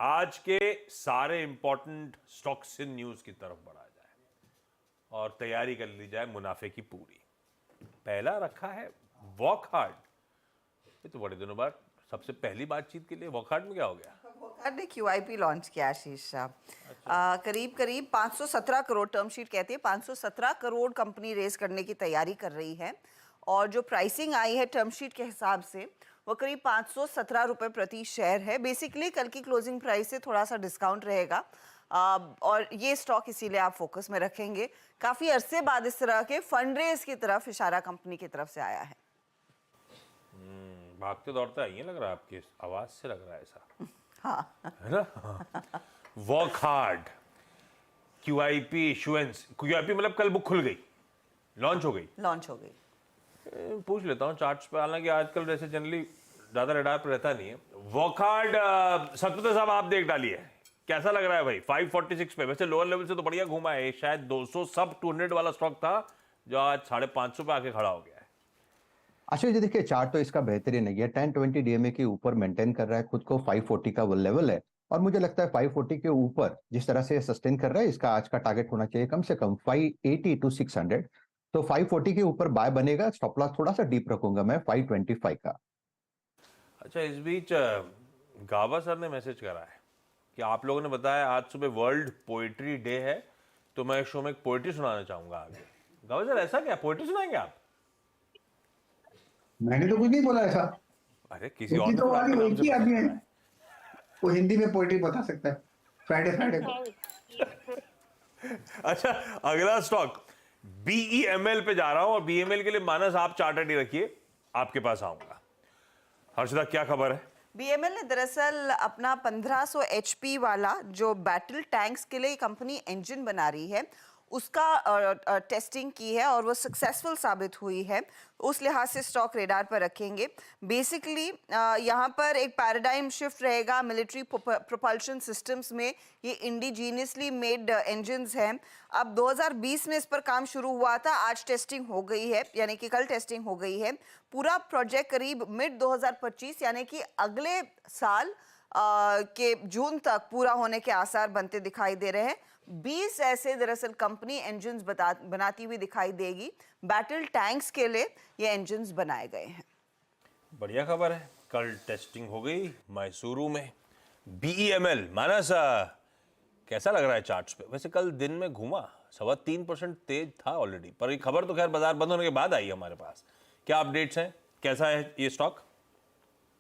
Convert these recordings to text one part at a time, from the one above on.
आज के सारे इंपॉर्टेंट स्टॉक्स इन न्यूज की तरफ बढ़ा जाए और तैयारी कर ली जाए मुनाफे की पूरी। पहला रखा है वॉकहार्ड। ये तो बड़े दिनों बाद सबसे पहली बातचीत के लिए वॉकहार्ड में क्या हो गया? वॉकहार्ड ने QIP लॉन्च किया आशीष साहब। करीब करीब 517 करोड़, टर्म शीट कहती है 517 करोड़ कंपनी रेज करने की तैयारी कर रही है और जो प्राइसिंग आई है टर्म शीट के हिसाब से वो करीब 517 रुपये प्रति शेयर है। बेसिकली कल की क्लोजिंग प्राइस से थोड़ा सा डिस्काउंट रहेगा और ये स्टॉक इसीलिए आप फोकस में रखेंगे। काफ़ी अरसे बाद इस तरह के फंड रेज की तरफ इशारा कंपनी की तरफ से आया है। भागते दौड़ते आई है, लग रहा है आपकी आवाज से लग रहा है ऐसा। हाँ, है ना? वॉकहार्ड QIP इशुएंस, QIP मतलब कल बुक खुल गई, लॉन्च हो गई। पूछ लेता हूँ चार्ट्स पे, हालांकि आजकल वैसे जनरली ज्यादा रडार पर रहता नहीं है। वॉकहार्ड सतपति साहब आप देख डालिए, कैसा लग रहा है भाई? 546 पे, वैसे लोअर लेवल से तो बढ़िया घूमा है, शायद 200 सब 200 वाला स्टॉक था जो आज 550 पे आके खड़ा हो गया है। आशीष जी देखिए, चार्ट तो इसका बेहतरीन है। ये 1020 DMA के ऊपर मेंटेन कर रहा है खुद को, 540 का वो लेवल है और मुझे लगता है 540 के ऊपर जिस तरह से सस्टेन कर रहा है, इसका आज का टारगेट होना चाहिए कम से कम 580 to 600। तो 540 के ऊपर बाय बनेगा। स्टॉप लॉस थोड़ा सा डीप रखूंगा मैं 525 का। अच्छा, इस बीच गावा सर ने मैसेज करा है कि आप लोगों ने बताया आज सुबह वर्ल्ड पोएट्री डे है, तो मैं शो में एक पोएट्री सुनाना चाहूंगा आगे। गावा सर ऐसा क्या, पोएट्री सुनाएंगे आप? मैंने तो कुछ नहीं बोला ऐसा। अरे किसी और तो आपके नाम से एक ही आदमी है, पता वो हिंदी में पोएट्री बता सकता है फ्राइडे को। अच्छा, अगला स्टॉक BEML पे जा रहा हूं और BEML के लिए मानस आप चार्ट ही रखिए, आपके पास आऊंगा। हर्षदा क्या खबर है? BML ने दरअसल अपना 1500 HP वाला जो बैटल टैंक्स के लिए कंपनी इंजन बना रही है उसका टेस्टिंग की है और वो सक्सेसफुल साबित हुई है। उस लिहाज से स्टॉक रेडार पर रखेंगे। बेसिकली यहाँ पर एक पैराडाइम शिफ्ट रहेगा मिलिट्री प्रोपल्शन सिस्टम्स में। ये इंडिजीनियसली मेड इंजन्स हैं। अब 2020 में इस पर काम शुरू हुआ था, आज टेस्टिंग हो गई है, यानी कि कल टेस्टिंग हो गई है। पूरा प्रोजेक्ट करीब मिड 2025 यानी कि अगले साल के जून तक पूरा होने के आसार बनते दिखाई दे रहे हैं। 20 ऐसे दरअसल कंपनी इंजन्स बनाती हुई दिखाई देगी। बैटल टैंक्स के लिए ये इंजन्स बनाए गए हैं। बढ़िया खबर है, कल टेस्टिंग हो गई मैसूरू में। BEML मानस कैसा लग रहा है चार्ट्स पे? वैसे कल दिन में घूमा 3.25% तेज था ऑलरेडी, पर ये खबर तो खैर बाजार बंद होने के बाद आई हमारे पास। क्या अपडेट्स हैं, कैसा है ये स्टॉक?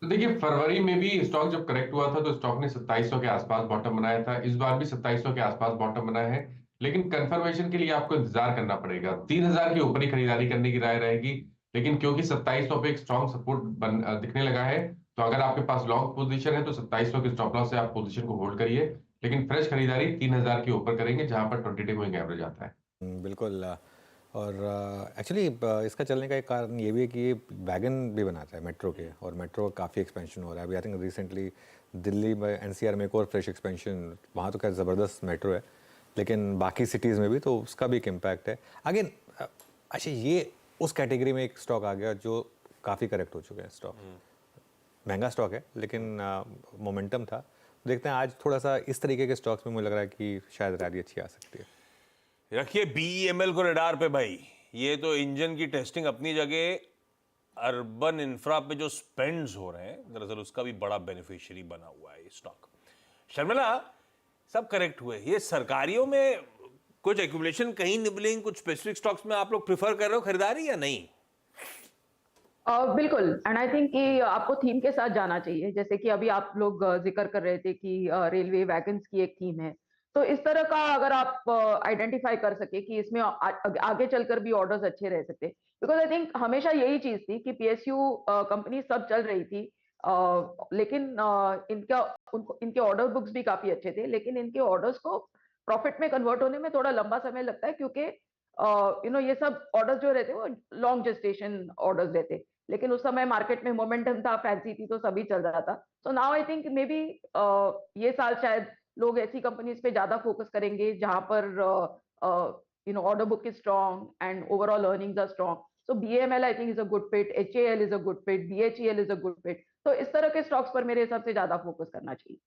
तो देखिए, फरवरी में भी स्टॉक जब करेक्ट हुआ था तो स्टॉक ने 2700 के आसपास बॉटम बनाया था। इस बार भी 2700 के आसपास बॉटम बनाया है, लेकिन कंफर्मेशन के लिए आपको इंतजार करना पड़ेगा। 3000 के ऊपर ही खरीदारी करने की राय रहेगी, लेकिन क्योंकि 2700 पे एक स्ट्रॉन्ग सपोर्ट दिखने लगा है, तो अगर आपके पास लॉन्ग पोजीशन है तो 2700 के स्टॉप लॉस से आप पोजीशन को होल्ड करिए, लेकिन फ्रेश खरीदारी 3000 के ऊपर करेंगे, जहां पर 20 डे मूविंग एवरेज आता है। बिल्कुल। और एक्चुअली इसका चलने का एक कारण ये भी है कि ये वैगन भी बनाता है मेट्रो के, और मेट्रो काफ़ी एक्सपेंशन हो रहा है अभी। आई थिंक रिसेंटली दिल्ली में NCR में एक और फ्रेश एक्सपेंशन, वहाँ तो खैर ज़बरदस्त मेट्रो है, लेकिन बाकी सिटीज़ में भी तो उसका भी एक इम्पैक्ट है। अगेन अच्छा, ये उस कैटेगरी में एक स्टॉक आ गया जो काफ़ी करेक्ट हो चुके हैं। स्टॉक महंगा स्टॉक है लेकिन मोमेंटम था। देखते हैं आज थोड़ा सा इस तरीके के स्टॉक्स में मुझे लग रहा है कि शायद रैली अच्छी आ सकती है। रखिए BEML को रेडार पे भाई। ये तो इंजन की टेस्टिंग अपनी जगह, अर्बन इंफ्रा पे जो स्पेंड्स हो रहे हैं दरअसल उसका भी बड़ा बेनिफिशियरी बना हुआ है ये स्टॉक। शर्मिला, सब करेक्ट हुए। ये सरकारियों में कुछ एक्यूमुलेशन, कहीं निबलिंग, कुछ स्पेसिफिक स्टॉक्स में आप लोग प्रिफर कर रहे हो खरीदारी या नहीं? बिल्कुल, एंड आई थिंक कि आपको थीम के साथ जाना चाहिए। जैसे कि अभी आप लोग जिक्र कर रहे थे कि रेलवे वैगन्स की एक थीम है, तो इस तरह का अगर आप आइडेंटिफाई कर सके कि इसमें आगे चलकर भी ऑर्डर्स अच्छे रह सकते, बिकॉज आई थिंक हमेशा यही चीज थी कि PSU कंपनी सब चल रही थी, लेकिन इनके ऑर्डर बुक्स भी काफी अच्छे थे, लेकिन इनके ऑर्डर्स को प्रॉफिट में कन्वर्ट होने में थोड़ा लंबा समय लगता है, क्योंकि ये सब ऑर्डर्स जो रहते हैं वो लॉन्ग जेस्टेशन ऑर्डर्स रहते, लेकिन उस समय मार्केट में मोमेंटम था, फैंसी थी, तो सभी चल रहा था। So now I think may be ये साल शायद लोग ऐसी कंपनीज पे ज्यादा फोकस करेंगे जहां पर order book is strong and overall earnings are strong. So BML I think is a good fit, HAL is a good fit, BHEL is a good fit. तो इस तरह के स्टॉक्स पर मेरे हिसाब से ज्यादा फोकस करना चाहिए।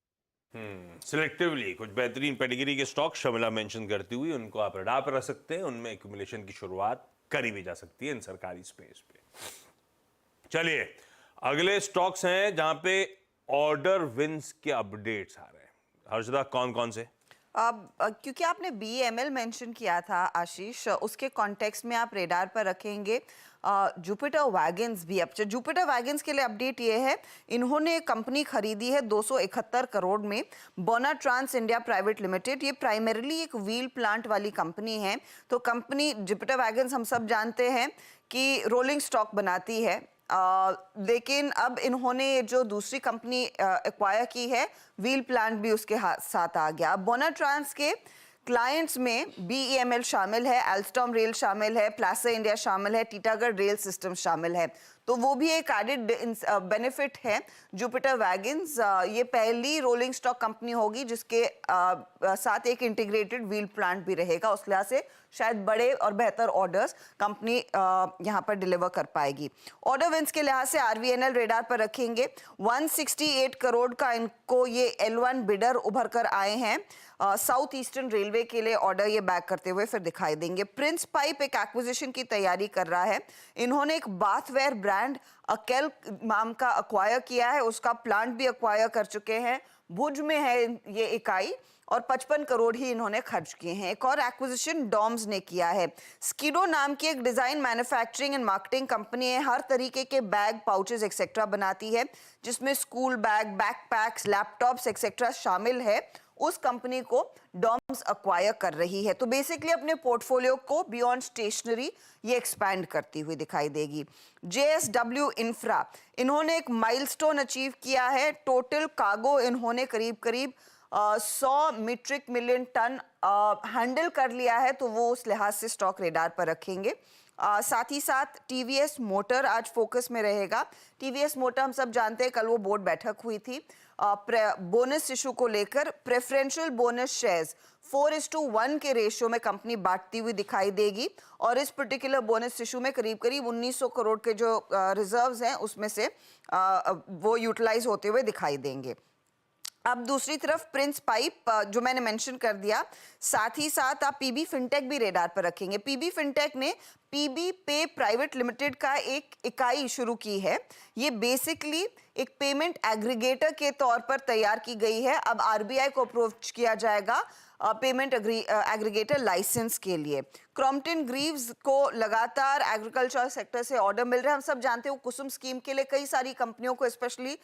सिलेक्टिवली कुछ बेहतरीन पेडिग्री के स्टॉक शमिला मेंशन करती हुई उनको आप रडार पर रख सकते हैं, उनमें एक्यूमुलेशन की शुरुआत करी भी जा सकती है इन सरकारी स्पेस पे। चलिए अगले स्टॉक्स हैं जहां पे ऑर्डर विंस के अपडेट्स आ रहे हैं। हर्षदा कौन कौन से? अब क्योंकि आपने BEML मेंशन किया था आशीष, उसके कॉन्टेक्स्ट में आप रेडार पर रखेंगे जुपिटर वैगन्स भी। अब जुपिटर वैगन्स के लिए अपडेट ये है, इन्होंने कंपनी खरीदी है 271 करोड़ में, बोना ट्रांस इंडिया प्राइवेट लिमिटेड। ये प्राइमरीली एक व्हील प्लांट वाली कंपनी है। तो कंपनी जुपिटर वैगन्स हम सब जानते हैं कि रोलिंग स्टॉक बनाती है, लेकिन अब इन्होंने जो दूसरी कंपनी एक्वायर की है, व्हील प्लांट भी उसके साथ आ गया। अब बोना ट्रांस के क्लाइंट्स में BEML शामिल है, एल्स्टॉम रेल शामिल है, प्लासा इंडिया शामिल है, टीटागढ़ रेल सिस्टम शामिल है। तो वो भी एक एडेड बेनिफिट है जुपिटर वैगन्स। ये पहली रोलिंग स्टॉक कंपनी होगी जिसके साथ एक इंटीग्रेटेड व्हील प्लांट भी रहेगा। उस लिहाज से शायद बड़े और बेहतर ऑर्डर्स कंपनी यहाँ पर डिलीवर कर पाएगी। ऑर्डर विंस के लिहाज से RVNL रेडार पर रखेंगे। 168 करोड़ का इनको ये L1 बिडर उभर कर आए हैं। साउथ ईस्टर्न रेलवे के लिए ऑर्डर ये बैक करते हुए फिर दिखाई देंगे। प्रिंस पाइप एक एक्विजिशन की तैयारी कर रहा है। इन्होंने एक बाथवेयर ब्रांड अकेल नाम का अक्वायर किया है, उसका प्लांट भी अक्वायर कर चुके हैं। भुज में है ये इकाई और 55 करोड़ ही इन्होंने खर्च किए हैं। एक और एक्विजिशन डॉम्स ने किया है। स्किडो नाम की एक design manufacturing and marketing company है, हर तरीके के बैग, पाउचेस एक्सेट्रा बनाती है, जिसमें school bag, backpacks, laptops etcetera शामिल है। उस कंपनी को डॉम्स अक्वायर कर रही है। तो बेसिकली अपने पोर्टफोलियो को बियॉन्ड स्टेशनरी ये एक्सपैंड करती हुई दिखाई देगी। JSW इंफ्रा, इन्होंने एक माइलस्टोन अचीव किया है। टोटल कार्गो इन्होंने करीब करीब 100 मीट्रिक मिलियन टन हैंडल कर लिया है, तो वो उस लिहाज से स्टॉक रेडार पर रखेंगे। साथ ही साथ TVS मोटर आज फोकस में रहेगा। TVS मोटर हम सब जानते हैं, कल वो बोर्ड बैठक हुई थी बोनस इशू को लेकर। प्रेफरेंशियल बोनस शेयर्स 4:1 के रेशियो में कंपनी बांटती हुई दिखाई देगी और इस पर्टिकुलर बोनस इशू में करीब करीब 1900 करोड़ के जो रिजर्व्स हैं उसमें से वो यूटिलाइज होते हुए दिखाई देंगे। अब दूसरी तरफ प्रिंस पाइप जो मैंने मेंशन कर दिया, साथ ही साथ आप PB फिनटेक भी रेडार पर रखेंगे। PB फिनटेक ने PB पे प्राइवेट लिमिटेड का एक इकाई शुरू की है। ये बेसिकली एक पेमेंट एग्रीगेटर के तौर पर तैयार की गई है। अब RBI को अप्रोच किया जाएगा पेमेंट एग्रीगेटर लाइसेंस के लिए। क्रॉम्पटन ग्रीव्स को लगातार एग्रीकल्चर सेक्टर से ऑर्डर मिल रहे हैं। हम सब जानते हैं कुसुम स्कीम के लिए कई सारी कंपनियों को, स्पेशली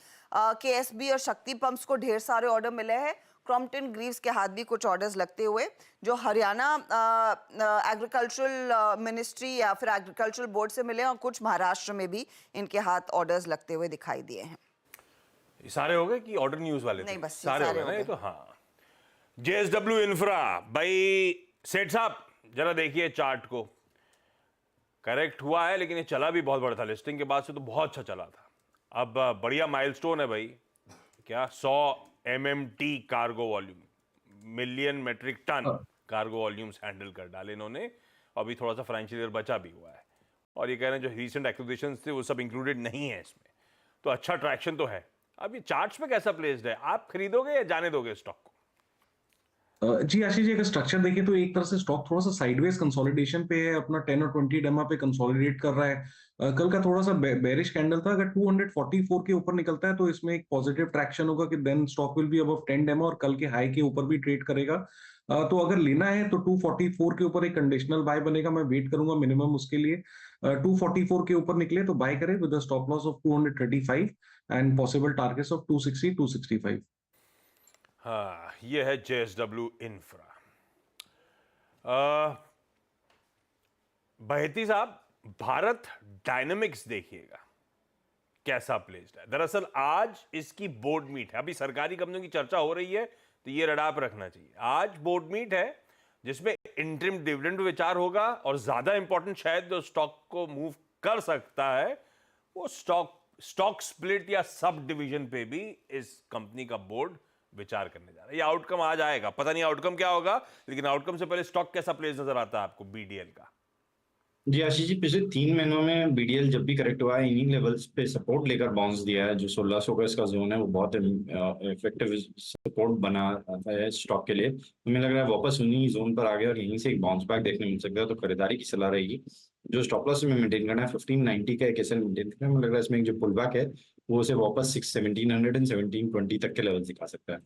KSB और शक्ति पंप्स को ढेर सारे ऑर्डर मिले हैं। क्रॉम्पटन ग्रीव्स के हाथ भी कुछ ऑर्डर्स लगते हुए जो हरियाणा एग्रीकल्चरल मिनिस्ट्री या फिर एग्रीकल्चरल बोर्ड से मिले, और कुछ महाराष्ट्र में भी इनके हाथ ऑर्डर्स लगते हुए दिखाई दिए हैं। सारे हो गए कि ऑर्डर न्यूज वाले नहीं, थे? बस सारे हो गए ना ये तो। हाँ, JSW इंफ्रा भाई, सेठ साहब जरा देखिए चार्ट को। करेक्ट हुआ है लेकिन ये चला भी बहुत बड़ा था, लिस्टिंग के बाद से तो बहुत अच्छा चला था। अब बढ़िया माइलस्टोन है भाई, क्या 100 MMT cargo volume, million metric tonne cargo volumes handle कर डाले इन्होंने। अभी थोड़ा सा फाइनेंशियल ईयर बचा भी हुआ है और ये कह रहे हैं जो रीसेंट एक्विजिशंस थे वो सब इंक्लूडेड नहीं है इसमें, तो अच्छा ट्रैक्शन तो है। अब ये चार्ट्स पे कैसा प्लेस्ड है, आप खरीदोगे या जाने दोगे स्टॉक को? जी आशीष जी, अगर स्ट्रक्चर देखें तो एक तरह से स्टॉक थोड़ा सा साइडवेज कंसोलिडेशन पे है, अपना 10 और 20 डेमा पे कंसोलिडेट कर रहा है। कल का थोड़ा सा बेरिश कैंडल था, अगर 244 के ऊपर निकलता है तो इसमें एक पॉजिटिव ट्रैक्शन होगा कि then stock will be above 10 DEMA और कल के हाई के ऊपर भी ट्रेड करेगा। तो अगर लेना है तो 244 के ऊपर एक कंडीशनल बाय बनेगा, मैं वेट करूंगा मिनिमम उसके लिए। 244 के ऊपर निकले तो बाय करें with stop loss of 235 and possible targets of 260 265। हाँ, ये है JSW इंफ्रा। बहेती साहब, भारत डायनेमिक्स देखिएगा कैसा प्लेस्ड है। दरअसल आज इसकी बोर्ड मीट है, अभी सरकारी कंपनियों की चर्चा हो रही है तो ये रडार पर रखना चाहिए। आज बोर्ड मीट है जिसमें इंटरिम डिविडेंड विचार होगा और ज्यादा इंपॉर्टेंट शायद जो स्टॉक को मूव कर सकता है वो स्टॉक स्प्लिट या सब डिवीजन पे भी इस कंपनी का बोर्ड विचार करने जा रहा है। ये आउटकम आज आएगा, पता नहीं आउटकम क्या होगा, लेकिन आउटकम से पहले स्टॉक कैसा प्लेस नजर आता है आपको BDL का? जी आशीष जी, पिछले 3 महीनों में बीडीएल जब भी करेक्ट हुआ है इन्हीं लेवल्स पे सपोर्ट लेकर बाउंस दिया है। जो 1600 का इसका जोन है वो बहुत इफेक्टिव सपोर्ट बना है स्टॉक के लिए। हमें लग रहा है वापस उन्हीं जोन पर आ गया और यहीं से एक बाउंस बैक देखने मिल सकता है, तो खरीदारी की सलाह रहेगी। जो स्टॉप लॉस में मेंटेन करना है 1590 का एक एसएल मेंटेन करना है। मुझे लग रहा है इसमें एक जो पुल बैक है वो उसे वापस 1700 एंड 1720 तक के लेवल दिखा सकता है।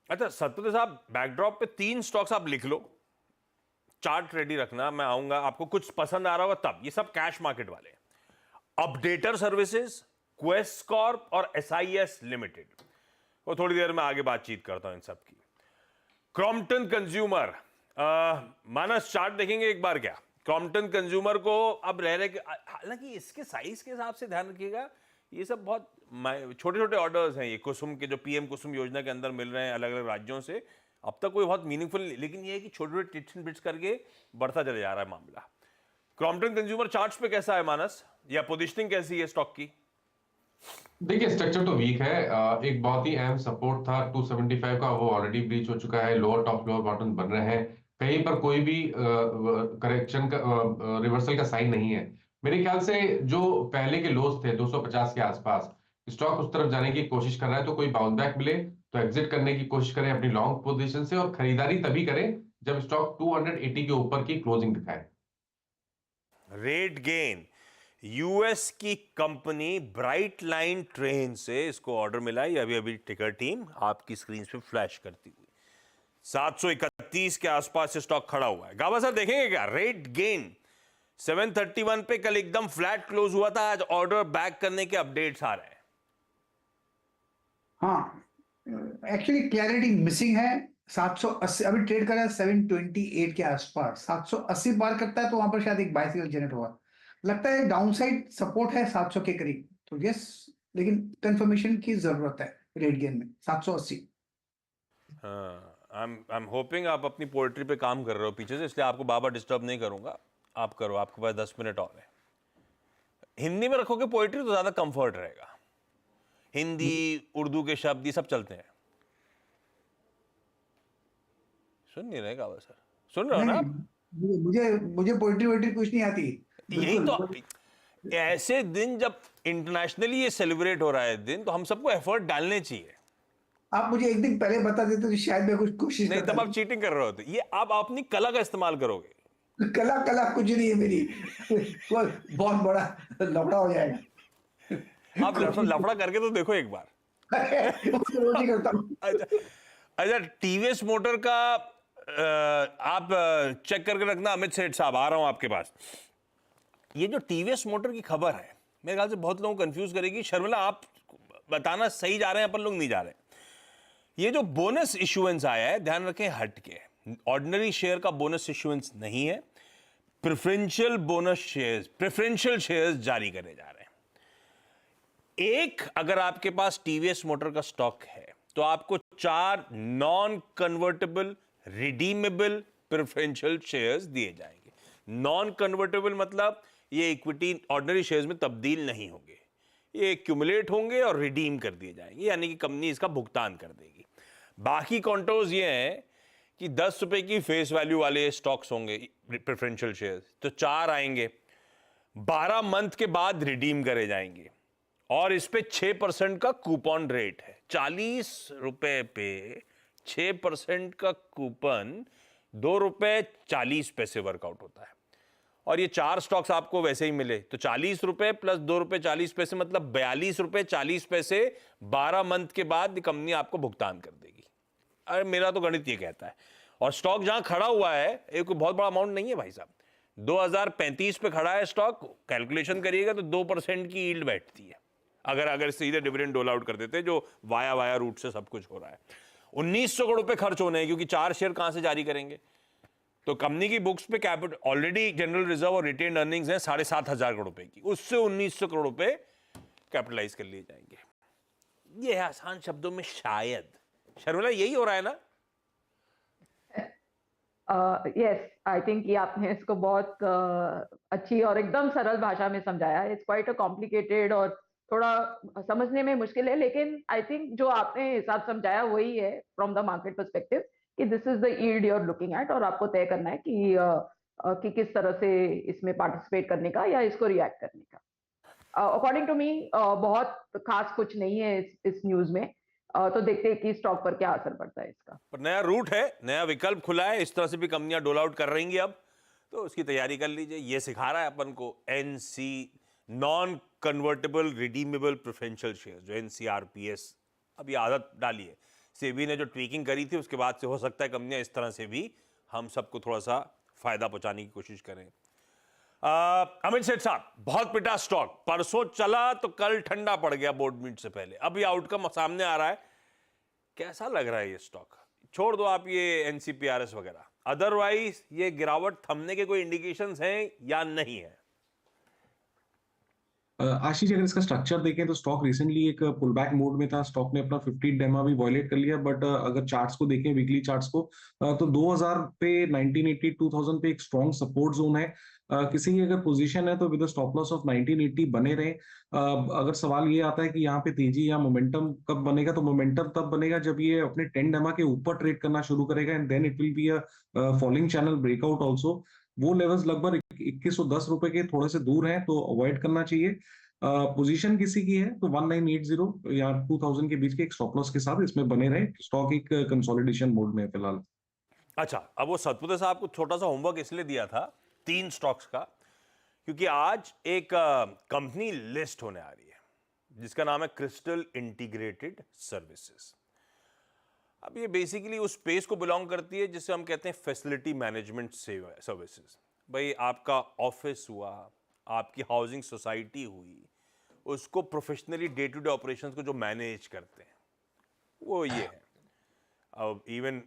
अच्छा सतपति साहब, बैकड्रॉप पे 3 स्टॉक्स आप लिख लो, चार्ट रेडी रखना, मैं आऊंगा, आपको कुछ पसंद आ रहा होगा तब। ये सब कैश मार्केट वाले हैं। अपडेटर सर्विसेज, क्वेस्ट कॉर्प और एसआईएस लिमिटेड, वो थोड़ी देर में आगे बातचीत करता हूं इन सब की। क्रॉम्पटन कंज्यूमर, मानस चार्ट देखेंगे एक बार क्या? क्रॉम्पटन कंज्यूमर को अब रह रहे, हालांकि इसके साइज के हिसाब से ध्यान रखिएगा, ये सब बहुत छोटे छोटे ऑर्डर्स हैं। ये कुसुम के जो पीएम कुसुम योजना के अंदर मिल रहे हैं अलग अलग राज्यों से, अब तक कोई बहुत मीनिंगफुल नहीं, लेकिन ये है कि छोटे छोटे टिट्स एंड बिट्स करके बढ़ता चले जा रहा है मामला। क्रॉम्पटन कंज्यूमर चार्ट्स पे कैसा है मानस, या पोजीशनिंग कैसी है स्टॉक की? देखिए स्ट्रक्चर तो वीक है। एक बहुत ही अहम सपोर्ट था 275 का, वो ऑलरेडी ब्रीच हो चुका है। लोअर टॉप लोअर बॉटम बन रहे हैं, कहीं पर कोई भी करेक्शन का रिवर्सल का साइन नहीं है। मेरे ख्याल से जो पहले के लोस थे 250 के आसपास, स्टॉक उस तरफ जाने की कोशिश कर रहा है। तो कोई बाउंस बैक मिले तो एग्जिट करने की कोशिश करें अपनी लॉन्ग पोजीशन से, और खरीदारी तभी करें जब स्टॉक 280 के ऊपर की क्लोजिंग दिखाए। रेट गेन, यूएस की कंपनी ब्राइट लाइन ट्रेन से इसको ऑर्डर मिला है। अभी अभी टिकर टीम आपकी स्क्रीन पे फ्लैश करती हुई 731 के आसपास से स्टॉक खड़ा हुआ है। गावा सर देखेंगे क्या? रेट गेन 731 पे कल एकदम फ्लैट क्लोज हुआ था, आज ऑर्डर बैक करने के अपडेट्स आ रहे हैं। हाँ, एक्चुअली क्लैरिटी मिसिंग है। 780 अभी ट्रेड कर रहा है 728 के आसपास। 780 पार करता है तो वहां पर शायद एक बाय सिग्नल जनरेट हुआ, लगता है डाउनसाइड सपोर्ट है 700 के करीब। तो यस, लेकिन कंफर्मेशन की जरूरत है रेट गेन में 780। आई एम होपिंग आप अपनी पोएट्री पे काम कर रहे हो पीछे से, इसलिए आपको बाबा डिस्टर्ब नहीं करूंगा। आप करो, आपके पास 10 मिनट और है। हिंदी में रखोगे पोएट्री तो ज्यादा कंफर्ट रहेगा। हिंदी उर्दू के शब्द ये सब चलते हैं। सुन नहीं रहे गावा सर? सुन रहे हो ना आप? मुझे पोइट्री वोइट्री कुछ नहीं आती। यही तो, ऐसे दिन जब इंटरनेशनली ये सेलिब्रेट हो रहा है दिन, तो हम सबको एफर्ट डालने चाहिए। आप मुझे एक दिन पहले बता देते तो शायद मैं कुछ कोशिश नहीं, तब आप चीटिंग कर रहे होते। ये आप अपनी कला का इस्तेमाल करोगे। कला कुछ नहीं है मेरी। बहुत बड़ा लफड़ा हो जाएगा। आप लफड़ा करके तो देखो एक बार। रोज ही करता हूं। अच्छा, टीवीएस मोटर का आप चेक करके रखना। अमित सेठ साहब, आ रहा हूं आपके पास। ये जो टीवीएस मोटर की खबर है, मेरे ख्याल से बहुत लोगों को कंफ्यूज करेगी। शर्मिला, आप बताना सही जा रहे हैं, अपन लोग नहीं जा रहे। ये जो बोनस इशुएंस आया है, ध्यान रखें, हट के ऑर्डिनरी शेयर का बोनस इशुएंस नहीं है, preferential bonus shares, preferential shares जारी करे जा रहे हैं। एक अगर आपके पास टीवीएस मोटर का स्टॉक है तो आपको 4 non convertible redeemable preferential shares दिए जाएंगे। नॉन कन्वर्टेबल मतलब ये इक्विटी ऑर्डिनरी शेयर्स में तब्दील नहीं होंगे, ये एक्यूमुलेट होंगे और रिडीम कर दिए जाएंगे, यानी कि कंपनी इसका भुगतान कर देगी। बाकी कॉन्टोर्स ये हैं कि 10 रुपए की फेस वैल्यू वाले स्टॉक्स होंगे प्रेफरेंशियल शेयर्स, तो 4 आएंगे, 12 मंथ के बाद रिडीम करे जाएंगे, और इस पे 6% का कूपन रेट है। 40 रुपए पे 6% का कूपन 2 रुपए 40 पैसे वर्कआउट होता है। और ये 4 स्टॉक्स आपको वैसे ही मिले तो 40 रुपए प्लस 2 रुपए 40 पैसे मतलब 42 रुपए 40 पैसे 12 मंथ के बाद कंपनी आपको भुगतान कर देगी। अरे मेरा तो गणित ये कहता है। और स्टॉक जहां खड़ा हुआ है, एक बहुत बड़ा अमाउंट नहीं है भाई साहब, 2035 पे खड़ा है स्टॉक। कैलकुलेशन करिएगा तो 2% की यील्ड बैठती है अगर सीधे डिविडेंड डोल आउट कर देते, जो वाया रूट से सब कुछ हो रहा है। 1900 करोड़ रुपए खर्च होने हैं, क्योंकि 4 शेयर कहां से जारी करेंगे। तो कंपनी की बुक्स पे कैपिटल ऑलरेडी जनरल रिजर्व और रिटेन अर्निंग्स हैं 7,500 करोड़ रुपए की, उससे 1900 करोड़ रुपए कैपिटलाइज कर लिए जाएंगे। ये है आसान शब्दों में शायद। शर्मिला, यही हो रहा है ना? यस, आई थिंक ये आपने इसको बहुत अच्छी और एकदम सरल भाषा में समझाया। इट्स क्वाइट अ कॉम्प्लिकेटेड और थोड़ा समझने में मुश्किल है, लेकिन आई थिंक जो आपने हिसाब समझाया वही है फ्रॉम द मार्केट पर्सपेक्टिव, कि this is the yield you are looking at, और आपको तय करना है कि कि किस तरह से इसमें पार्टिसिपेट करने का या इसको रिएक्ट करने का। अकॉर्डिंग टू मी बहुत खास कुछ नहीं है इस न्यूज में। तो देखते हैं कि स्टॉक पर क्या असर पड़ता है इसका। पर नया रूट है, नया विकल्प खुला है, इस तरह से भी कंपनियां डोल आउट कर रही अब, तो उसकी तैयारी कर लीजिए। ये सिखा रहा है अपन को NC, non convertible redeemable preferential share, जो NCRPS, अब ये आदत डाली है। सेबी ने जो ट्वीकिंग करी थी उसके बाद से हो सकता है कंपनियां इस तरह से भी हम सबको थोड़ा सा फायदा पहुंचाने की कोशिश करें। अमित सेठ साहब, बहुत पिटा स्टॉक, परसों चला तो कल ठंडा पड़ गया बोर्ड मीट से पहले, अब ये आउटकम सामने आ रहा है, कैसा लग रहा है ये स्टॉक? छोड़ दो आप ये NCPRS वगैरह, अदरवाइज ये गिरावट थमने के कोई इंडिकेशंस हैं या नहीं है? आशीष, अगर इसका स्ट्रक्चर देखें तो स्टॉक रिसेंटली एक पुल बैक मोड में था। स्टॉक ने अपना 50 डेमा भी वॉयलेट कर लिया, बट अगर चार्ट्स को देखें, वीकली चार्ट्स को, तो 2000 पे, 1980, 2000 पे एक स्ट्रॉन्ग सपोर्ट जोन है। किसी की अगर पोजीशन है तो विद स्टॉप लॉस ऑफ 1980 बने रहे। अगर सवाल ये आता है कि यहाँ पे तेजी या मोमेंटम कब बनेगा, तो मोमेंटम तब बनेगा जब ये अपने 10 डेमा के ऊपर ट्रेड करना शुरू करेगा, and then it will be a falling channel breakout also. वो लेवल्स लगभग 2110 रुपए के थोड़े से दूर हैं, तो अवॉइड करना चाहिए। पोजीशन किसी की है तो 1980 या 2000 के बीच के एक स्टॉप लॉस के साथ इसमें बने रहे। स्टॉक एक कंसोलिडेशन मोड में है फिलहाल। अच्छा, अब वो सतपुते साहब को छोटा सा होमवर्क इसलिए दिया था 3 स्टॉक्स का, क्योंकि आज एक कंपनी लिस्ट होने आ रही है जिसका नाम है क्रिस्टल इंटीग्रेटेड सर्विसेज। अब ये बेसिकली उस स्पेस को बिलोंग करती है जिसे हम कहते हैं फैसिलिटी मैनेजमेंट सर्विसेज। भाई, आपका ऑफिस हुआ, आपकी हाउसिंग सोसाइटी हुई, उसको professionally day to day operations को जो मैनेज करते हैं वो ये है। अब इवन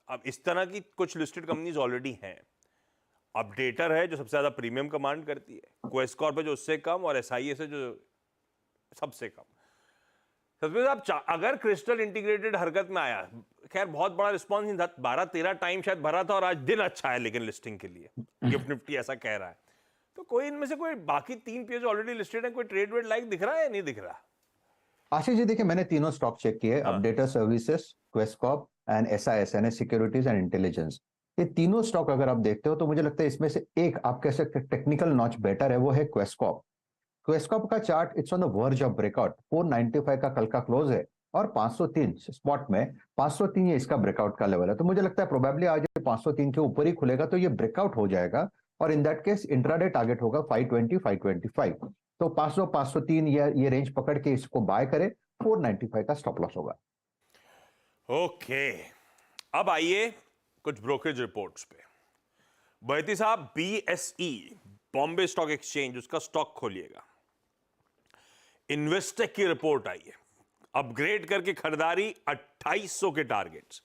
अब इस तरह की कुछ लिस्टेड कंपनीज ऑलरेडी हैं। अपडेटर है जो सबसे ज़्यादा प्रीमियम कमांड करती है, क्वेस्कॉर्प है जो उससे कम, और SIS है जो सबसे कम। सतपुते साहब, अगर क्रिस्टल इंटीग्रेटेड हरकत में आया, खैर बहुत बड़ा रिस्पॉन्स नहीं था, 12-13 टाइम शायद भरा था, और आज दिन अच्छा है लेकिन लिस्टिंग के लिए गिफ्ट निफ्टी ऐसा कह रहा है, तो कोई इनमें से कोई बाकी 3 पेज ऑलरेडी लिस्टेड है, कोई ट्रेड वेड लाइक दिख रहा है या नहीं दिख रहा? आशीष जी, देखिए, मैंने तीनों स्टॉक चेक किए, updater services, Quess Corp and SIS, NS securities and intelligence. ये तीनों स्टॉक अगर आप देखते हो तो मुझे लगता है इसमें से एक आप कह सकते हैं टेक्निकल नॉच बेटर है, वो है क्वेस्कॉर्प। क्वेस्कॉर्प का chart it's on the verge of breakout. 495 का कल का क्लोज है, और 503 स्पॉट में 503 ये इसका ब्रेकआउट का लेवल है। तो मुझे लगता है प्रोबेबली आज 503 के ऊपर ही खुलेगा तो ये ब्रेकआउट हो जाएगा, और in that case intraday target होगा 520, 525। तो 500, 503 ये रेंज पकड़ के इसको बाय करे, 495 का स्टॉप लॉस होगा। ओके, अब आइए कुछ ब्रोकरेज रिपोर्ट्स पे। बहती साहब, BSE, बॉम्बे स्टॉक एक्सचेंज, उसका स्टॉक खोलिएगा। इन्वेस्टेक की रिपोर्ट आई है, अपग्रेड करके खरीदारी 2800 के टारगेट्स।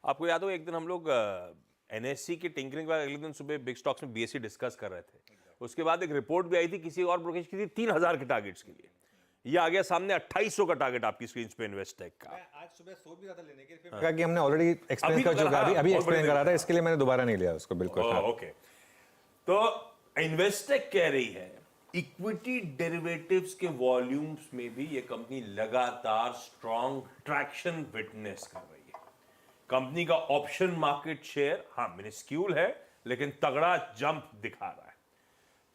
आपको याद हो एक दिन हम लोग NSE के टिंकरिंग वाले अगले दिन सुबह बिग स्टॉक्स में BSE डिस्कस कर रहे थे, उसके बाद एक रिपोर्ट भी आई थी किसी और ब्रोकरेज की थी 3000 के टारगेट्स के लिए। ये आ गया सामने 2800 का टारगेट आपकी स्क्रीन पे इन्वेस्टेक का। आज सुबह सो भी ज्यादा लेने के फिर कि हमने ऑलरेडी एक्सप्लेन कर चुका है, अभी एक्सप्लेन करा था, इसके लिए मैंने दोबारा नहीं लिया उसको। बिल्कुल ओके, तो इन्वेस्टेक कह रही है इक्विटी डेरिवेटिव्स के वॉल्यूम्स में भी ये कंपनी लगातार स्ट्रॉन्ग ट्रैक्शन विटनेस कर रही है। कंपनी का ऑप्शन मार्केट शेयर मिनिस्क्यूल है लेकिन तगड़ा जंप दिखा रहा है,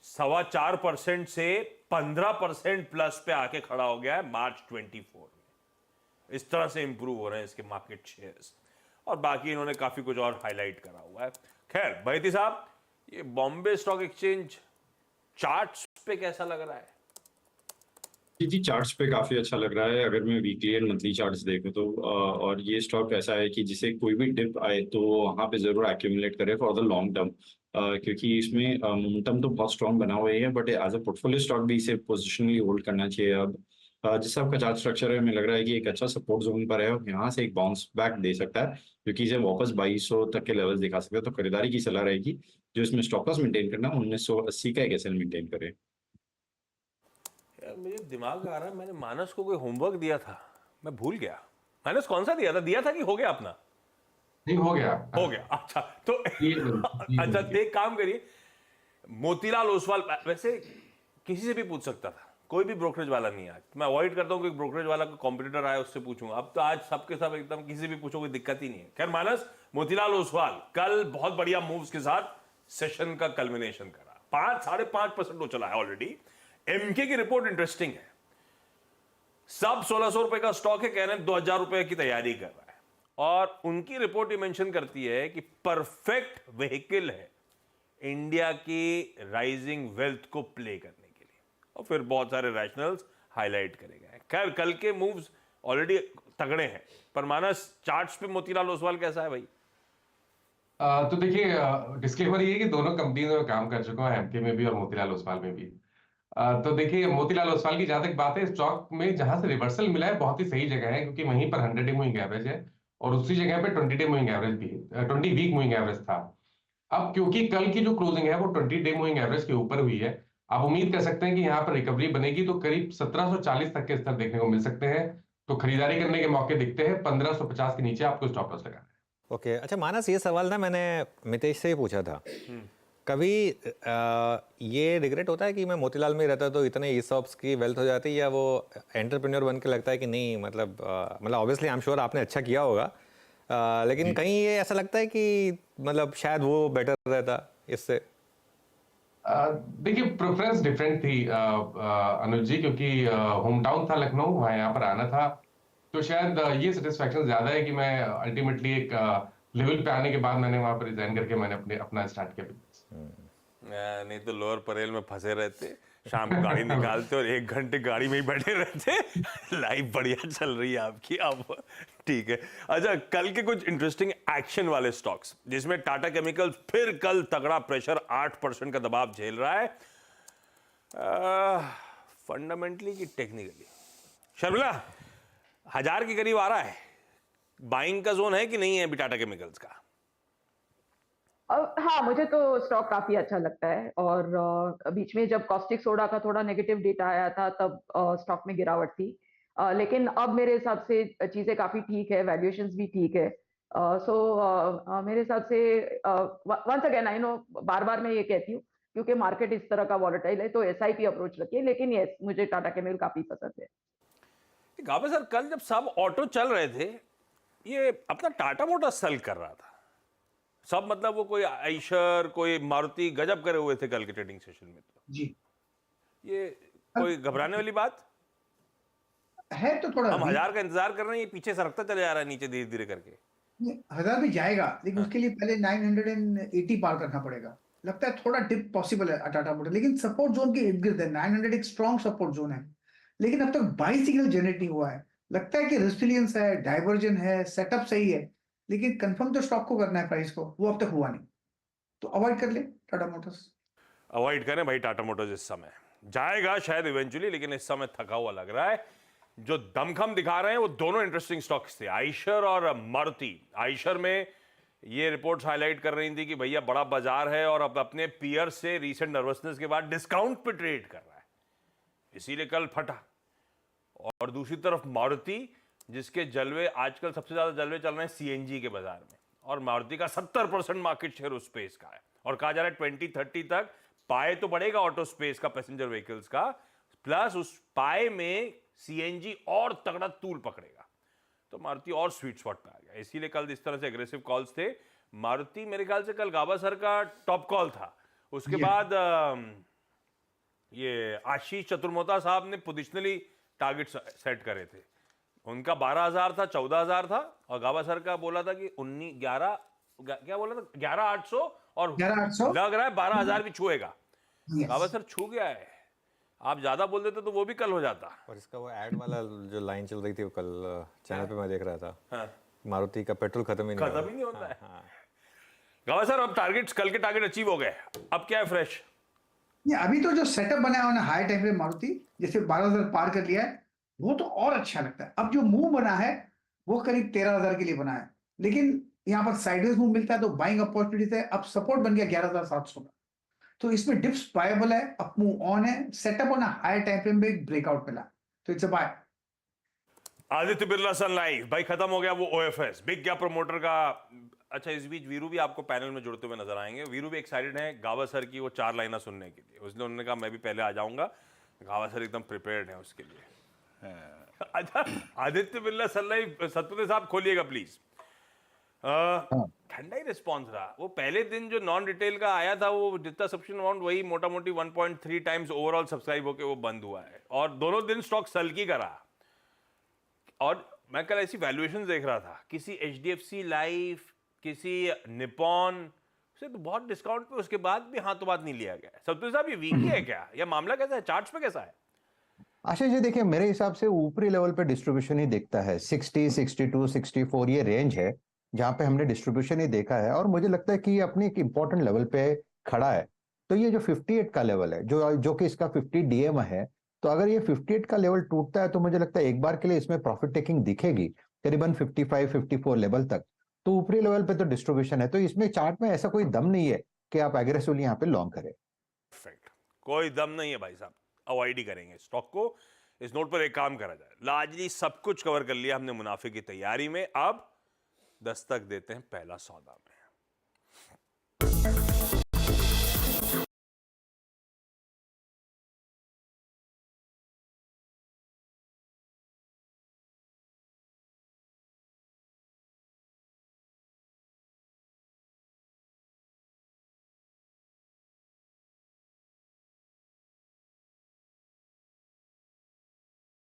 4.25% से 15% प्लस पे आके खड़ा हो गया है मार्च 24 में। इस तरह से इंप्रूव हो रहे हैं इसके मार्केट शेयर्स, और बाकी इन्होंने काफी कुछ और हाईलाइट करा हुआ है। खैर बहती साहब, ये बॉम्बे स्टॉक एक्सचेंज चार्ट्स पे कैसा लग रहा है? जी, चार्ट्स पे काफी अच्छा लग रहा है अगर मैं वीकली एंड मंथली चार्ट्स देखूं तो। और ये स्टॉक ऐसा है कि जिसे कोई भी डिप आए तो वहां पे जरूर एक्यूमुलेट करे फॉर द लॉन्ग टर्म, क्योंकि इसमें मोमेंटम तो बहुत स्ट्रॉन्ग बना हुआ है, but as a portfolio stock भी इसे पोजिशनली होल्ड करना चाहिए। अब जिस आपका चार्ट स्ट्रक्चर है, हमें लग रहा है कि एक अच्छा सपोर्ट जोन पर है और यहाँ से एक बाउंस बैक दे सकता है, क्योंकि इसे वापस 2200 तक के लेवल्स दिखा सकते हैं। तो खरीदारी की सलाह रहेगी, जो इसमें स्टॉप लॉस मेंटेन करना 1980 का एक SL मेंटेन करे। यार मुझे दिमाग आ रहा है, मैंने मानस को कोई होमवर्क दिया था, मैं भूल गया। मानस कौन सा दिया था कि हो गया अपना? नहीं, हो गया। अच्छा, तो अच्छा, तो एक काम करिए, मोतीलाल ओसवाल, वैसे किसी से भी पूछ सकता था, कोई भी ब्रोकरेज वाला नहीं है। आज मैं अवॉइड करता हूँ कि ब्रोकरेज वाला कोई कॉम्पिटिटर आए उससे पूछूंगा। अब तो आज सबके सब एकदम किसी भी पूछो, कोई दिक्कत ही नहीं है। खैर मानस, मोतीलाल ओसवाल कल बहुत बढ़िया मूव्स के साथ सेशन का कल्मिनेशन करा, 5-5.5% वो चला है ऑलरेडी। एमके की रिपोर्ट इंटरेस्टिंग है, सब 1600 रुपए का स्टॉक है, कह रहे हैं 2000 रुपए की तैयारी कर रहा है, और उनकी रिपोर्ट ये मेंशन करती है कि परफेक्ट व्हीकल है इंडिया की राइजिंग वेल्थ को प्ले करने के लिए, और फिर बहुत सारे रैशनल्स हाईलाइट करे गए। खैर कल के मूव्स ऑलरेडी तगड़े हैं, पर मानस चार्ट्स पे मोतीलाल ओसवाल कैसा है भाई? तो देखिए, डिस्क्लेमर ये है कि दोनों कंपनी में काम कर चुका हूं, एमके में भी और मोतीलाल ओसवाल में भी। तो देखिए, मोतीलाल ओसवाल की जहां तक बात है, स्टॉक में जहां से रिवर्सल मिला है बहुत ही सही जगह है, क्योंकि वहीं पर 100 डे मूविंग एवरेज है और उसी जगह पे 20 डे मूविंग एवरेज भी है, 20 वीक मूविंग एवरेज था। अब क्योंकि कल की जो क्लोजिंग है वो 20 डे मूविंग एवरेज के ऊपर हुई है, आप उम्मीद कर सकते हैं कि यहाँ पर रिकवरी बनेगी तो करीब 1740 तक के स्तर देखने को मिल सकते हैं। तो खरीदारी करने के मौके दिखते हैं, 1550 के नीचे आपको स्टॉप लॉस लगाना है। ओके अच्छा मानस, ये सवाल ना मैंने मितेश से ही पूछा था। कभी ये रिग्रेट होता है कि मैं मोतीलाल में रहता तो इतने ईसॉप्स की वेल्थ हो जाती, या वो एंटरप्रेन्योर बन के लगता है कि नहीं, मतलब ऑब्वियसली आई एम श्योर आपने अच्छा किया होगा, लेकिन कहीं ये ऐसा लगता है कि मतलब शायद वो बेटर रहता इससे? देखिए, प्रेफरेंस डिफरेंट थी अनुज जी, क्योंकि होम टाउन था लखनऊ, वहाँ यहाँ पर आना था, तो शायद ये सेटिस्फैक्शन ज्यादा है कि मैं अल्टीमेटली एक लेवल पे आने के बाद मैंने वहां पर रिजाइन करके मैंने अपना स्टार्ट किया बिजनेस। नहीं तो लोअर परेल में फंसे रहते, शाम को गाड़ी निकालते और 1 घंटे गाड़ी में ही बैठे रहते। लाइफ बढ़िया चल रही है आपकी अब, ठीक है। अच्छा, कल के कुछ इंटरेस्टिंग एक्शन वाले स्टॉक्स, जिसमें टाटा केमिकल्स फिर कल तगड़ा प्रेशर 8% का दबाव झेल रहा है, फंडामेंटली की टेक्निकली। शर्मिला, 1000 के करीब आ रहा है, बाइंग का जोन है कि नहीं है अभी टाटा केमिकल्स का? हाँ, मुझे तो स्टॉक काफी अच्छा लगता है, और बीच में जब कॉस्टिक सोडा का थोड़ा नेगेटिव डेटा आया था तब स्टॉक में गिरावट थी, लेकिन अब मेरे हिसाब से चीजें काफी ठीक है, वैल्यूएशंस भी ठीक है। सो मेरे हिसाब से वंस अगेन आई नो, बार बार मैं ये कहती हूँ क्योंकि मार्केट इस तरह का वॉलेटाइल है, तो एसआईपी अप्रोच रखिए, लेकिन यस, मुझे टाटा केमिकल काफी पसंद है। गाबे सर, कल जब सब ऑटो चल रहे थे, ये अपना टाटा मोटर्स सेल कर रहा था सब, मतलब वो कोई आइशर, कोई मारुति गजब करे हुए थे कल के ट्रेडिंग सेशन में। तो जी, ये कोई घबराने वाली बात है तो थोड़ा हम 1000 का इंतजार कर रहे हैं, ये पीछे सरकता चले जा रहा है नीचे धीरे धीरे करके। 1000 भी जाएगा, लेकिन उसके लिए पहले 980 पार करना पड़ेगा। लगता है थोड़ा डिप पॉसिबल है टाटा मोटर, लेकिन सपोर्ट जोन के इर्द गिर्द है। 900 एक स्ट्रॉन्ग सपोर्ट जोन है, लेकिन अब तक बाई सिग्नल जनरेट नहीं हुआ है। लगता है कि रेसिलियंस है, डाइवर्जन है, सेटअप सही है, लेकिन कंफर्म तो स्टॉक को करना है प्राइस को, वो अब तक हुआ नहीं, तो अवॉइड कर ले टाटा मोटर्स। अवॉइड करें भाई टाटा मोटर्स, इस समय जाएगा शायद इवेंचुअली, लेकिन इस समय थका हुआ लग रहा है। जो दमखम दिखा रहे हैं वो दोनों इंटरेस्टिंग स्टॉक्स थे, आइशर और मारुति। आइशर में ये रिपोर्ट्स हाईलाइट कर रही थी कि भैया बड़ा बाजार है और अब अपने पीयर से रीसेंट नर्वसनेस के बाद डिस्काउंट पे ट्रेड कर रहा है, इसीलिए कल फटा। और दूसरी तरफ मारुति, जिसके जलवे आजकल सबसे ज्यादा जलवे चल रहे हैं सीएनजी के बाजार में, और मारुति का 70% मार्केट शेयर उस स्पेस का है, और कहा जा रहा है 2030 तक पाए तो बढ़ेगा ऑटो स्पेस का, पैसेंजर व्हीकल्स का, प्लस उस पाए में सीएनजी और तगड़ा तूल पकड़ेगा, तो मारुति और स्वीट स्पॉट पे आ गया। इसीलिए कल इस तरह से एग्रेसिव कॉल्स थे। मारुति मेरे ख्याल से कल गाबा सर का टॉप कॉल था, उसके बाद ये आशीष चतुर्मोता साहब ने पोजिशनली टारगेट सेट करे थे, उनका 12000 था, 14000 था, और गाबा सर का बोला था कि 11 क्या बोला था, 11800, और 11800 लग रहा है 12000 भी छुएगा। गाबा सर छू गया है, आप ज्यादा बोल देते तो वो भी कल हो जाता। और इसका वो ऐड वाला जो लाइन चल रही थी वो कल चैनल पे मैं देख रहा था, हाँ। मारुति का पेट्रोल खत्म ही नहीं होता है। गाबा सर, अब टारगेट्स, कल के टारगेट अचीव हो गए, अब क्या है फ्रेश? अभी तो जो सेटअप बनाया उन्होंने हाई टाइम पे मारुति, जैसे 12000 पार कर लिया है, वो तो और अच्छा लगता है। अब जो मूव बना है वो करीब 13000 के लिए बना है, लेकिन यहाँ पर साइडवेज मूव मिलता है तो बाइंग अपॉर्चुनिटी है। अब सपोर्ट बन गया 11700 का, तो इसमें डिप्स बायबल है, अप मूव ऑन है, setup on higher time frame में एक ब्रेकआउट मिला, तो it's a buy. Aditya Birla Sun Life भाई, खत्म हो गया वो ओएफएस, बिक गया प्रमोटर का। अच्छा, इस बीच वीरू भी आपको पैनल में जुड़ते हुए नजर आएंगे। वीरू भी एक्साइटेड है गावा सर की वो 4 लाइनें सुनने के लिए, उसने उन्होंने कहा मैं भी पहले आ जाऊंगा, गावा सर एकदम प्रिपेयर्ड है उसके लिए। अच्छा, आदित्य बिरला सन लाइफ, सतपति साहब खोलिएगा प्लीज। ठंडा ही रिस्पॉन्स रहा। वो पहले दिन जो नॉन रिटेल का आया था, वो जितना सब्सक्रिप्शन अमाउंट वही मोटा मोटी 1.3 टाइम्स ओवरऑल सब्सक्राइब होकर वो बंद हुआ है, और दोनों दिन स्टॉक सल्की का रहा। और मैं कल ऐसी वैल्यूएशन देख रहा था, किसी HDFC लाइफ, किसी निपॉन से तो बहुत डिस्काउंट पे, उसके बाद भी हाथों बात नहीं लिया गया। सतपाल साहब, ये वीक ही है क्या, या मामला कैसा है, चार्ट्स पे कैसा है? आशीष जी देखिए, मेरे हिसाब से ऊपरी लेवल पे डिस्ट्रीब्यूशन ही दिखता है। 60, 62, 64 ये रेंज है जहां पे हमने डिस्ट्रीब्यूशन ही देखा है, और मुझे लगता है कि ये अपनी एक इंपॉर्टेंट लेवल पे खड़ा है। तो ये जो 58 का लेवल है, जो कि इसका 50 DM है, तो अगर ये 58 का लेवल टूटता है तो मुझे लगता है एक बार के लिए इसमें प्रॉफिट टेकिंग दिखेगी करीबन 55, 54 लेवल तक। तो ऊपरी लेवल पे तो डिस्ट्रीब्यूशन है, तो इसमें चार्ट में ऐसा कोई दम नहीं है कि आप एग्रेसिवली यहाँ पे लॉन्ग करें। परफेक्ट, कोई दम नहीं है भाई साहब, अवॉइड ही करेंगे स्टॉक को। इस नोट पर एक काम करा जाए, लार्जली सब कुछ कवर कर लिया हमने मुनाफे की तैयारी में। अब दस्तक देते हैं पहला सौदा में।